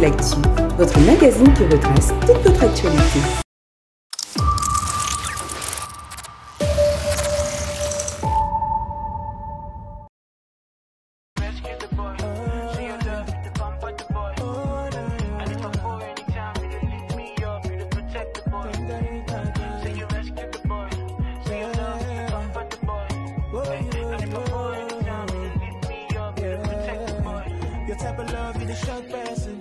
l'actu, votre magazine qui retrace toute votre actualité. Type of love, you the shot person.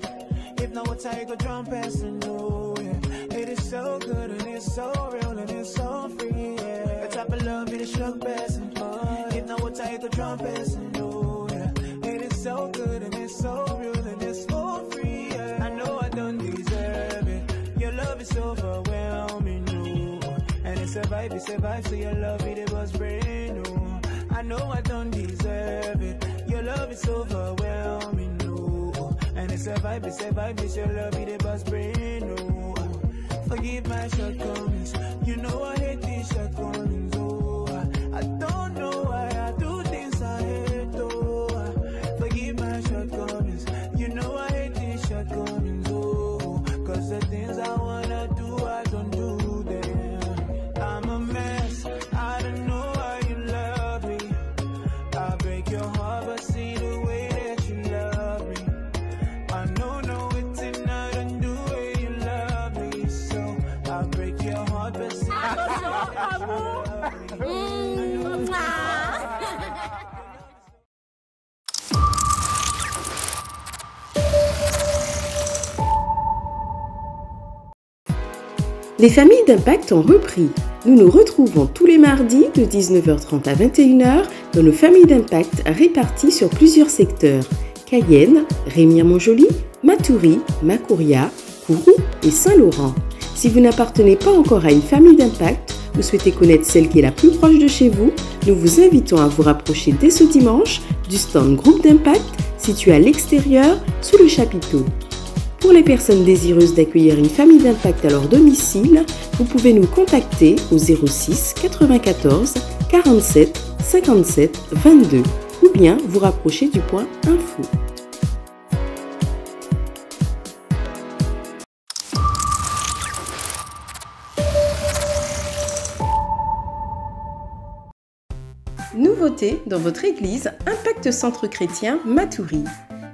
If not, what I go drum person. Oh, yeah. It is so good and it's so real and it's so free. Yeah. The type of love, you the shot person. If not, what I go drum person. Oh, yeah. It is so good and it's so real and it's so free. Yeah. I know I don't deserve it. Your love is overwhelming, no. And it's a vibe, so your love it was brand new. I know I don't deserve it. Your love is overwhelming, no. And it's a vibe, it's your love, it was brand new. Forgive my shortcomings, you know I hate these shortcomings, oh. I don't know why I do things I hate, oh. Forgive my shortcomings, you know I hate these shortcomings, oh. Cause the things I wanna do, I don't do them. I'm a mess, I don't know why you love me. I break your heart, but see the way that you love me. I know, no, it's not undo way you love me. So I break your heart, but see Les familles d'impact ont repris. Nous nous retrouvons tous les mardis de 19h30 à 21h dans nos familles d'impact réparties sur plusieurs secteurs. Cayenne, Rémière-Montjoly, Matoury, Macouria, Kourou et Saint-Laurent. Si vous n'appartenez pas encore à une famille d'impact ou souhaitez connaître celle qui est la plus proche de chez vous, nous vous invitons à vous rapprocher dès ce dimanche du stand Groupe d'impact situé à l'extérieur sous le chapiteau. Pour les personnes désireuses d'accueillir une famille d'impact à leur domicile, vous pouvez nous contacter au 06 94 47 57 22 ou bien vous rapprocher du point info. Nouveauté dans votre église Impact Centre Chrétien Matoury.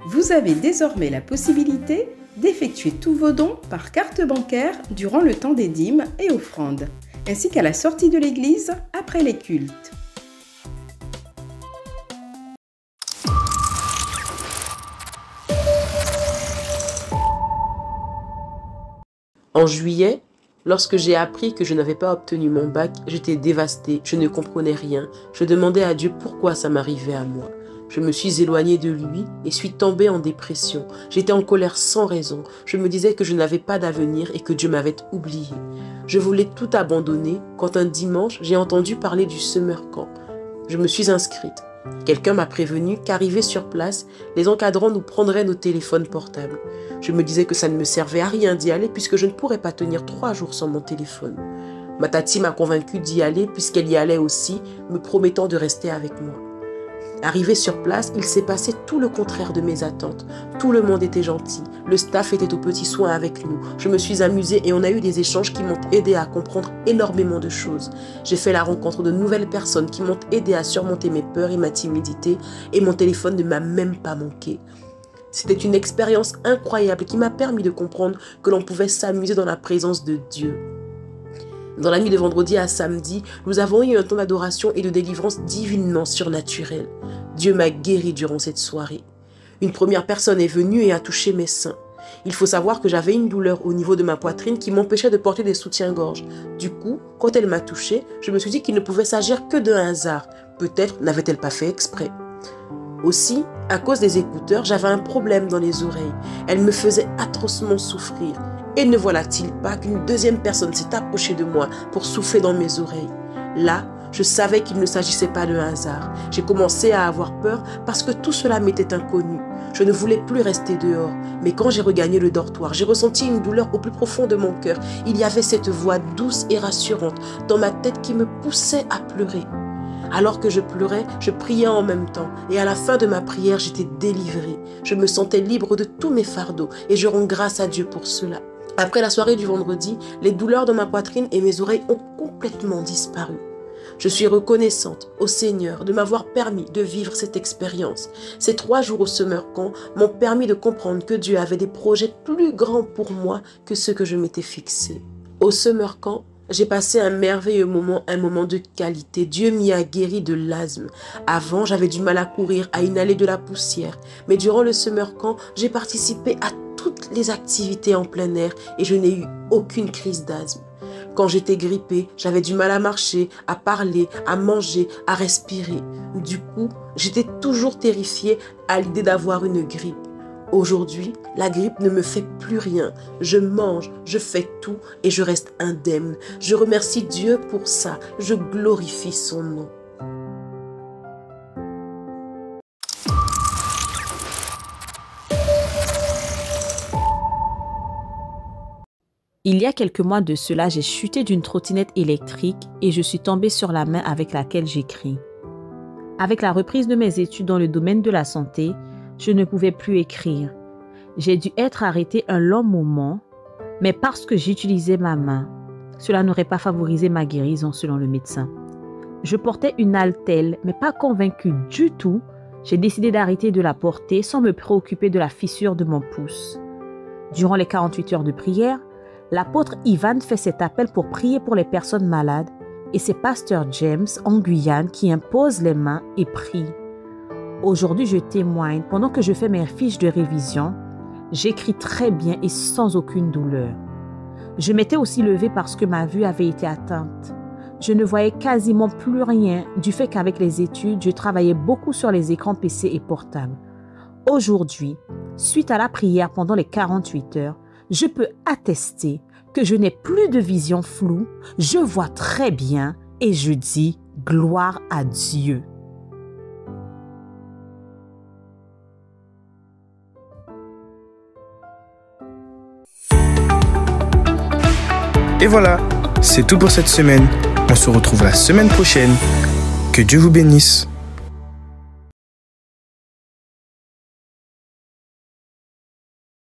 Vous avez désormais la possibilité d'effectuer tous vos dons par carte bancaire durant le temps des dîmes et offrandes, ainsi qu'à la sortie de l'église après les cultes. En juillet, lorsque j'ai appris que je n'avais pas obtenu mon bac, j'étais dévastée, je ne comprenais rien. Je demandais à Dieu pourquoi ça m'arrivait à moi. Je me suis éloignée de lui et suis tombée en dépression. J'étais en colère sans raison. Je me disais que je n'avais pas d'avenir et que Dieu m'avait oubliée. Je voulais tout abandonner quand un dimanche, j'ai entendu parler du Summer Camp. Je me suis inscrite. Quelqu'un m'a prévenu qu'arrivé sur place, les encadrants nous prendraient nos téléphones portables. Je me disais que ça ne me servait à rien d'y aller puisque je ne pourrais pas tenir 3 jours sans mon téléphone. Ma tati m'a convaincue d'y aller puisqu'elle y allait aussi, me promettant de rester avec moi. Arrivé sur place, il s'est passé tout le contraire de mes attentes. Tout le monde était gentil, le staff était aux petits soins avec nous. Je me suis amusée et on a eu des échanges qui m'ont aidé à comprendre énormément de choses. J'ai fait la rencontre de nouvelles personnes qui m'ont aidé à surmonter mes peurs et ma timidité et mon téléphone ne m'a même pas manqué. C'était une expérience incroyable qui m'a permis de comprendre que l'on pouvait s'amuser dans la présence de Dieu. Dans la nuit de vendredi à samedi, nous avons eu un temps d'adoration et de délivrance divinement surnaturel. Dieu m'a guéri durant cette soirée. Une première personne est venue et a touché mes seins. Il faut savoir que j'avais une douleur au niveau de ma poitrine qui m'empêchait de porter des soutiens-gorge. Du coup, quand elle m'a touché, je me suis dit qu'il ne pouvait s'agir que d'un hasard. Peut-être n'avait-elle pas fait exprès. Aussi, à cause des écouteurs, j'avais un problème dans les oreilles. Elle me faisait atrocement souffrir. Et ne voilà-t-il pas qu'une deuxième personne s'est approchée de moi pour souffler dans mes oreilles. Là, je savais qu'il ne s'agissait pas d'un hasard. J'ai commencé à avoir peur parce que tout cela m'était inconnu. Je ne voulais plus rester dehors. Mais quand j'ai regagné le dortoir, j'ai ressenti une douleur au plus profond de mon cœur. Il y avait cette voix douce et rassurante dans ma tête qui me poussait à pleurer. Alors que je pleurais, je priais en même temps. Et à la fin de ma prière, j'étais délivrée. Je me sentais libre de tous mes fardeaux et je rends grâce à Dieu pour cela. Après la soirée du vendredi, les douleurs dans ma poitrine et mes oreilles ont complètement disparu. Je suis reconnaissante au Seigneur de m'avoir permis de vivre cette expérience. Ces 3 jours au Summer Camp m'ont permis de comprendre que Dieu avait des projets plus grands pour moi que ceux que je m'étais fixés. Au Summer Camp, j'ai passé un merveilleux moment, un moment de qualité. Dieu m'y a guéri de l'asthme. Avant, j'avais du mal à courir, à inhaler de la poussière. Mais durant le Summer Camp, j'ai participé à toutes les activités en plein air et je n'ai eu aucune crise d'asthme. Quand j'étais grippée, j'avais du mal à marcher, à parler, à manger, à respirer. Du coup, j'étais toujours terrifiée à l'idée d'avoir une grippe. Aujourd'hui, la grippe ne me fait plus rien. Je mange, je fais tout et je reste indemne. Je remercie Dieu pour ça. Je glorifie son nom. Il y a quelques mois de cela, j'ai chuté d'une trottinette électrique et je suis tombée sur la main avec laquelle j'écris. Avec la reprise de mes études dans le domaine de la santé, je ne pouvais plus écrire. J'ai dû être arrêtée un long moment, mais parce que j'utilisais ma main, cela n'aurait pas favorisé ma guérison selon le médecin. Je portais une haltère, mais pas convaincue du tout, j'ai décidé d'arrêter de la porter sans me préoccuper de la fissure de mon pouce. Durant les 48 heures de prière, l'apôtre Ivan fait cet appel pour prier pour les personnes malades et c'est Pasteur James en Guyane qui impose les mains et prie. Aujourd'hui, je témoigne, pendant que je fais mes fiches de révision, j'écris très bien et sans aucune douleur. Je m'étais aussi levée parce que ma vue avait été atteinte. Je ne voyais quasiment plus rien du fait qu'avec les études, je travaillais beaucoup sur les écrans PC et portables. Aujourd'hui, suite à la prière pendant les 48 heures, je peux attester que je n'ai plus de vision floue, je vois très bien et je dis gloire à Dieu. Et voilà, c'est tout pour cette semaine. On se retrouve la semaine prochaine. Que Dieu vous bénisse.